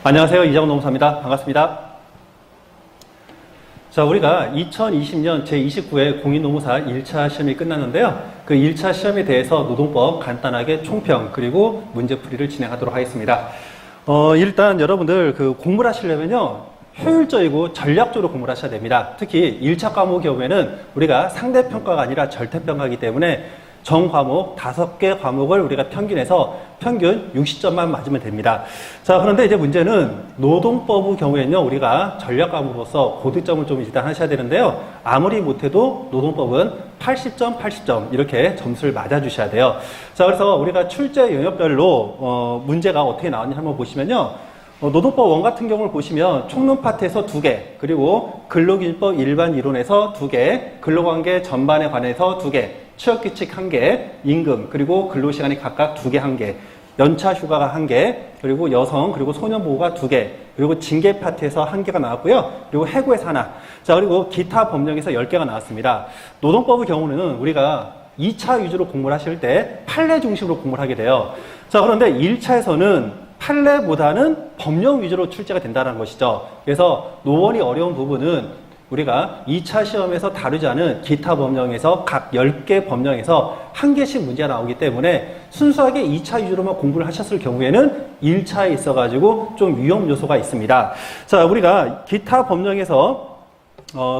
안녕하세요. 이정훈 노무사입니다. 반갑습니다. 자, 우리가 2020년 제29회 공인노무사 1차 시험이 끝났는데요. 그 1차 시험에 대해서 노동법 간단하게 총평 그리고 문제풀이를 진행하도록 하겠습니다. 일단 여러분들 그 공부를 하시려면요. 효율적이고 전략적으로 공부를 하셔야 됩니다. 특히 1차 과목 경우에는 우리가 상대평가가 아니라 절대평가이기 때문에 전 과목 5개 과목을 우리가 평균해서 평균 60점만 맞으면 됩니다. 자, 그런데 이제 문제는 노동법의 경우에는요, 우리가 전략 과목으로서 고득점을 좀 일단 하셔야 되는데요. 아무리 못해도 노동법은 80점, 80점 이렇게 점수를 맞아주셔야 돼요. 자, 그래서 우리가 출제 영역별로 문제가 어떻게 나왔는지 한번 보시면요. 노동법 1 같은 경우를 보시면 총론 파트에서 2개, 그리고 근로기준법 일반 이론에서 2개, 근로관계 전반에 관해서 2개, 취업규칙 1개, 임금, 그리고 근로시간이 각각 2개, 1개, 연차 휴가가 1개, 그리고 여성, 그리고 소년보호가 2개, 그리고 징계 파트에서 1개가 나왔고요. 그리고 해고에서 하나. 자, 그리고 기타 법령에서 10개가 나왔습니다. 노동법의 경우는 우리가 2차 위주로 공부를 하실 때 판례 중심으로 공부를 하게 돼요. 자, 그런데 1차에서는 판례보다는 법령 위주로 출제가 된다는 것이죠. 그래서 노원이 어려운 부분은 우리가 2차 시험에서 다루지 않은 기타 법령에서 각 10개 법령에서 1개씩 문제가 나오기 때문에 순수하게 2차 위주로만 공부를 하셨을 경우에는 1차에 있어가지고 좀 위험 요소가 있습니다. 자, 우리가 기타 법령에서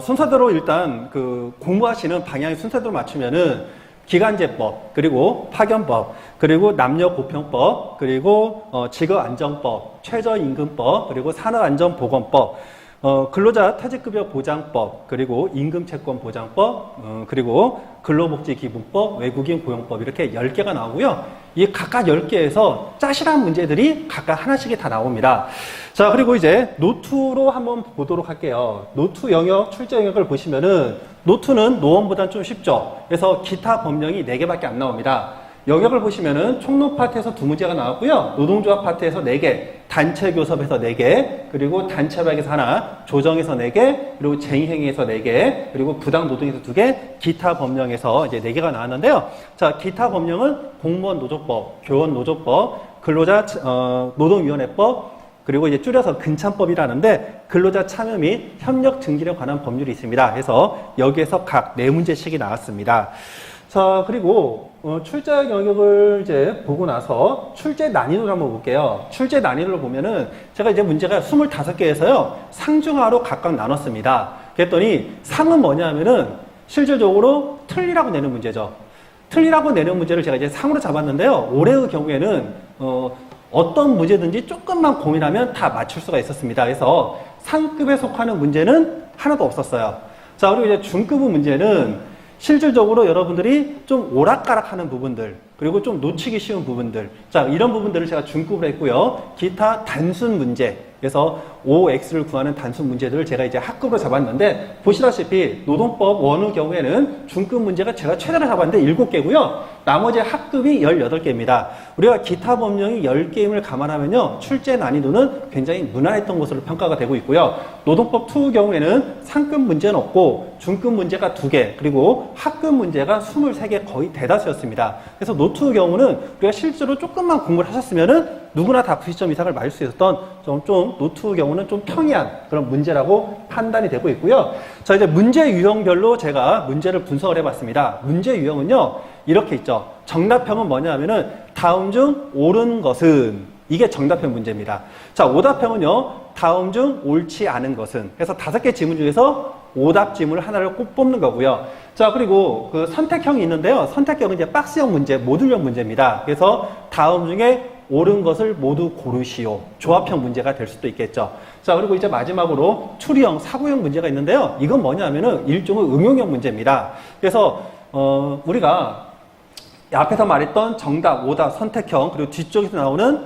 순서대로 일단 그 공부하시는 방향의 순서대로 맞추면은 기간제법, 그리고 파견법, 그리고 남녀고평법, 그리고 직업안정법, 최저임금법, 그리고 산업안전보건법, 근로자 퇴직급여 보장법, 그리고 임금채권보장법, 그리고 근로복지기본법, 외국인 고용법 이렇게 10개가 나오고요. 이 각각 10개에서 짜실한 문제들이 각각 하나씩이 다 나옵니다. 자, 그리고 이제 노트로 한번 보도록 할게요. 노트 영역, 출제 영역을 보시면은 노트는 노원보다는 좀 쉽죠. 그래서 기타 법령이 4개밖에 안 나옵니다. 영역을 보시면은 총론 파트에서 2문제가 나왔고요. 노동조합 파트에서 4개, 단체 교섭에서 4개, 그리고 단체 발에서 하나, 조정에서 4개, 그리고 쟁의행위에서 4개, 그리고 부당 노동에서 2개, 기타 법령에서 이제 4개가 나왔는데요. 자, 기타 법령은 공무원 노조법, 교원 노조법, 근로자 노동위원회법, 그리고 이제 줄여서 근참법이라는데 근로자 참여 및 협력 증진에 관한 법률이 있습니다. 그래서 여기에서 각 4문제씩이 나왔습니다. 자, 그리고 출제 영역을 이제 보고 나서 출제 난이도를 한번 볼게요. 출제 난이도를 보면은 제가 이제 문제가 25개에서요. 상중하로 각각 나눴습니다. 그랬더니 상은 뭐냐면은 실질적으로 틀리라고 내는 문제죠. 틀리라고 내는 문제를 제가 이제 상으로 잡았는데요. 올해의 경우에는 어떤 문제든지 조금만 고민하면 다 맞출 수가 있었습니다. 그래서 상급에 속하는 문제는 하나도 없었어요. 자, 그리고 이제 중급의 문제는 실질적으로 여러분들이 좀 오락가락하는 부분들, 그리고 좀 놓치기 쉬운 부분들, 자, 이런 부분들을 제가 중급으로 했고요. 기타 단순 문제, 그래서 OX를 구하는 단순 문제들을 제가 이제 학급으로 잡았는데, 보시다시피 노동법 1의 경우에는 중급 문제가 제가 최대로 잡았는데 7개고요. 나머지 학급이 18개입니다. 우리가 기타 법령이 10개임을 감안하면요. 출제 난이도는 굉장히 무난했던 것으로 평가가 되고 있고요. 노동법 2의 경우에는 상급 문제는 없고 중급 문제가 2개, 그리고 학급 문제가 23개, 거의 대다수였습니다. 그래서 노트의 경우는 우리가 실제로 조금만 공부를 하셨으면은 누구나 다 90점 이상을 맞을 수 있었던 좀 노트의 경우는 좀 평이한 그런 문제라고 판단이 되고 있고요. 자, 이제 문제 유형별로 제가 문제를 분석을 해봤습니다. 문제 유형은요, 이렇게 있죠. 정답형은 뭐냐면은 다음 중 옳은 것은, 이게 정답형 문제입니다. 자, 오답형은요, 다음 중 옳지 않은 것은. 그래서 5개 지문 중에서 오답 지문을 하나를 꼭 뽑는 거고요. 자, 그리고 그 선택형이 있는데요. 선택형은 이제 박스형 문제, 모듈형 문제입니다. 그래서 다음 중에 옳은 것을 모두 고르시오. 조합형 문제가 될 수도 있겠죠. 자, 그리고 이제 마지막으로 추리형, 사고형 문제가 있는데요. 이건 뭐냐면은 일종의 응용형 문제입니다. 그래서 우리가 앞에서 말했던 정답, 오답, 선택형, 그리고 뒤쪽에서 나오는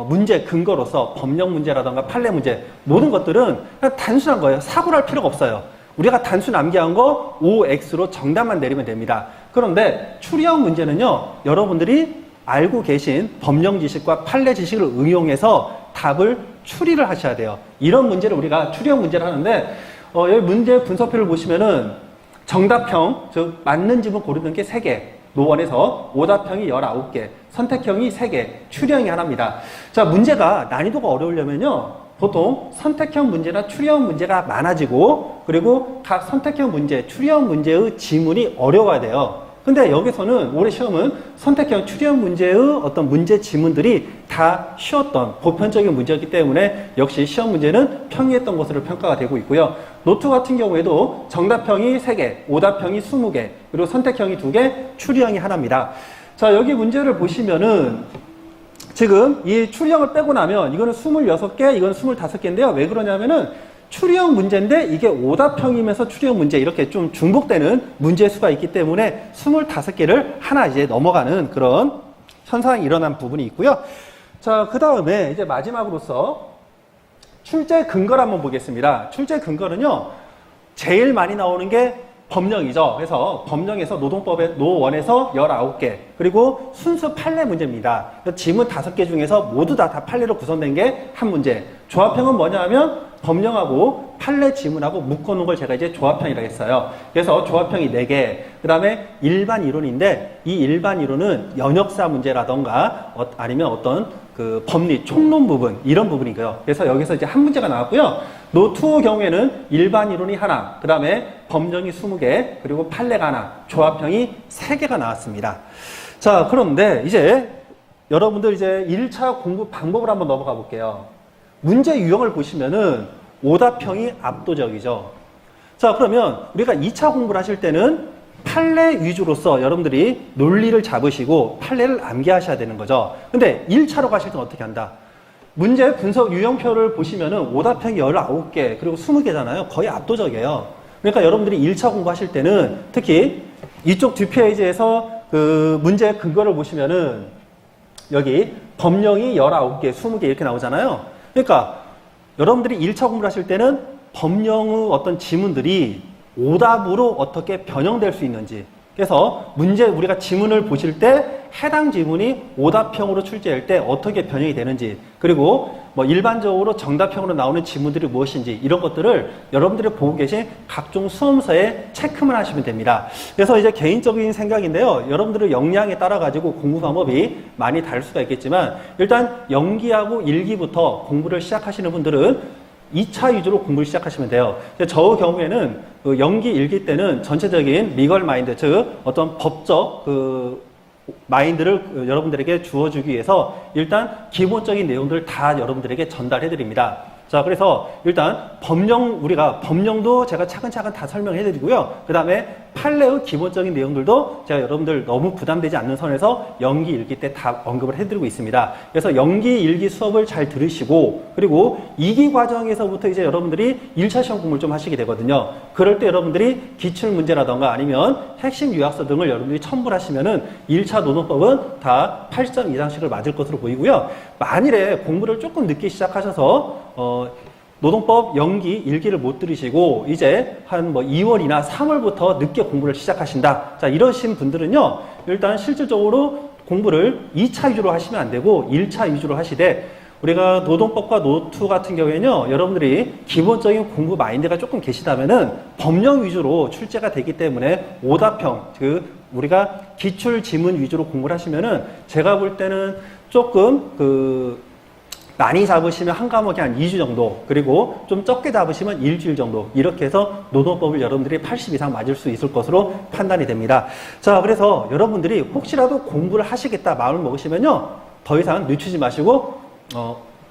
문제 근거로서 법령 문제라던가 판례 문제, 모든 것들은 그냥 단순한 거예요. 사고를 할 필요가 없어요. 우리가 단순 암기한 거 OX로 정답만 내리면 됩니다. 그런데 추리형 문제는요, 여러분들이 알고 계신 법령 지식과 판례 지식을 응용해서 답을 추리를 하셔야 돼요. 이런 문제를 우리가 추리형 문제를 하는데, 여기 문제 분석표를 보시면은 정답형, 즉 맞는 지문 고르는 게 3개, 노원에서 오답형이 19개, 선택형이 3개, 추리형이 하나입니다. 자, 문제가 난이도가 어려우려면요, 보통 선택형 문제나 추리형 문제가 많아지고 그리고 각 선택형 문제, 추리형 문제의 지문이 어려워야 돼요. 근데 여기서는 올해 시험은 선택형 추리형 문제의 어떤 문제 지문들이 다 쉬웠던 보편적인 문제였기 때문에 역시 시험 문제는 평이했던 것으로 평가가 되고 있고요. 노트 같은 경우에도 정답형이 3개, 오답형이 20개, 그리고 선택형이 2개, 추리형이 하나입니다. 자, 여기 문제를 보시면은 지금 이 추리형을 빼고 나면 이거는 26개, 이건 25개인데요. 왜 그러냐면은 추리형 문제인데 이게 오답형이면서 추리형 문제 이렇게 좀 중복되는 문제 수가 있기 때문에 25개를 하나 이제 넘어가는 그런 현상이 일어난 부분이 있고요. 자, 그 다음에 이제 마지막으로서 출제 근거를 한번 보겠습니다. 출제 근거는요, 제일 많이 나오는 게 법령이죠. 그래서 법령에서 노동법의 노1에서 19개, 그리고 순수 판례 문제입니다. 지문 5개 중에서 모두 다 판례로 구성된 게 한 문제. 조합형은 뭐냐 하면 법령하고 판례 지문하고 묶어놓은 걸 제가 이제 조합형이라고 했어요. 그래서 조합형이 4개, 그 다음에 일반 이론인데 이 일반 이론은 연역사 문제라던가 아니면 어떤 그 법리, 총론 부분, 이런 부분이고요. 그래서 여기서 이제 한 문제가 나왔고요. 노2 경우에는 일반 이론이 하나, 그 다음에 법령이 20개, 그리고 판례가 하나, 조합형이 3개가 나왔습니다. 자, 그런데 이제 여러분들 이제 1차 공부 방법을 한번 넘어가 볼게요. 문제 유형을 보시면은 오답형이 압도적이죠. 자, 그러면 우리가 2차 공부를 하실 때는 판례 위주로서 여러분들이 논리를 잡으시고 판례를 암기하셔야 되는 거죠. 근데 1차로 가실 때는 어떻게 한다? 문제 분석 유형표를 보시면은 오답형이 19개, 그리고 20개잖아요. 거의 압도적이에요. 그러니까 여러분들이 1차 공부하실 때는 특히 이쪽 뒷페이지에서 그 문제 근거를 보시면은 여기 법령이 19개, 20개 이렇게 나오잖아요. 그러니까 여러분들이 1차 공부를 하실 때는 법령의 어떤 지문들이 오답으로 어떻게 변형될 수 있는지, 그래서 문제 우리가 지문을 보실 때 해당 지문이 오답형으로 출제할 때 어떻게 변형이 되는지, 그리고 뭐 일반적으로 정답형으로 나오는 지문들이 무엇인지 이런 것들을 여러분들이 보고 계신 각종 수험서에 체크만 하시면 됩니다. 그래서 이제 개인적인 생각인데요. 여러분들의 역량에 따라 가지고 공부 방법이 많이 다를 수가 있겠지만 일단 연기하고 일기부터 공부를 시작하시는 분들은 2차 위주로 공부를 시작하시면 돼요. 저 경우에는 그 연기 일기 때는 전체적인 리걸 마인드, 즉 어떤 법적 그 마인드를 여러분들에게 주어주기 위해서 일단 기본적인 내용들을 다 여러분들에게 전달해 드립니다. 자, 그래서 일단 우리가 법령도 제가 차근차근 다 설명해 드리고요. 그 다음에 판례의 기본적인 내용들도 제가 여러분들 너무 부담되지 않는 선에서 연기 일기 때 다 언급을 해 드리고 있습니다. 그래서 연기 일기 수업을 잘 들으시고, 그리고 2기 과정에서부터 이제 여러분들이 1차 시험 공부를 좀 하시게 되거든요. 그럴 때 여러분들이 기출 문제라던가 아니면 핵심 요약서 등을 여러분들이 첨부를 하시면은 1차 노동법은 다 80점 이상씩을 맞을 것으로 보이고요. 만일에 공부를 조금 늦게 시작하셔서 노동법 연기 일기를 못 들으시고 이제 한 뭐 2월이나 3월부터 늦게 공부를 시작하신다. 자, 이러신 분들은요, 일단 실질적으로 공부를 2차 위주로 하시면 안 되고 1차 위주로 하시되, 우리가 노동법과 노2 같은 경우에는요, 여러분들이 기본적인 공부 마인드가 조금 계시다면은 법령 위주로 출제가 되기 때문에 오답형, 즉 우리가 기출 지문 위주로 공부를 하시면은 제가 볼 때는 조금 많이 잡으시면 한 과목에 한 2주 정도, 그리고 좀 적게 잡으시면 일주일 정도, 이렇게 해서 노동법을 여러분들이 80 이상 맞을 수 있을 것으로 판단이 됩니다. 자, 그래서 여러분들이 혹시라도 공부를 하시겠다 마음을 먹으시면요, 더 이상 늦추지 마시고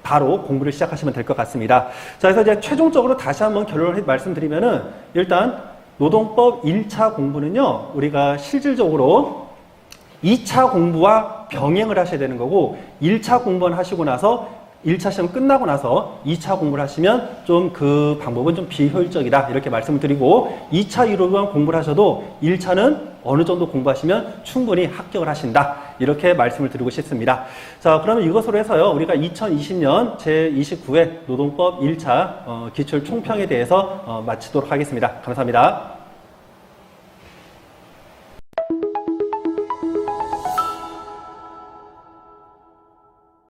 바로 공부를 시작하시면 될 것 같습니다. 자, 그래서 이제 최종적으로 다시 한번 결론을 말씀드리면은 일단 노동법 1차 공부는요, 우리가 실질적으로 2차 공부와 병행을 하셔야 되는 거고, 1차 공부만 하시고 나서 1차 시험 끝나고 나서 2차 공부를 하시면 좀 그 방법은 좀 비효율적이다, 이렇게 말씀을 드리고, 2차 이론만 공부를 하셔도 1차는 어느 정도 공부하시면 충분히 합격을 하신다, 이렇게 말씀을 드리고 싶습니다. 자, 그러면 이것으로 해서요, 우리가 2020년 제29회 노동법 1차 기출 총평에 대해서 마치도록 하겠습니다. 감사합니다.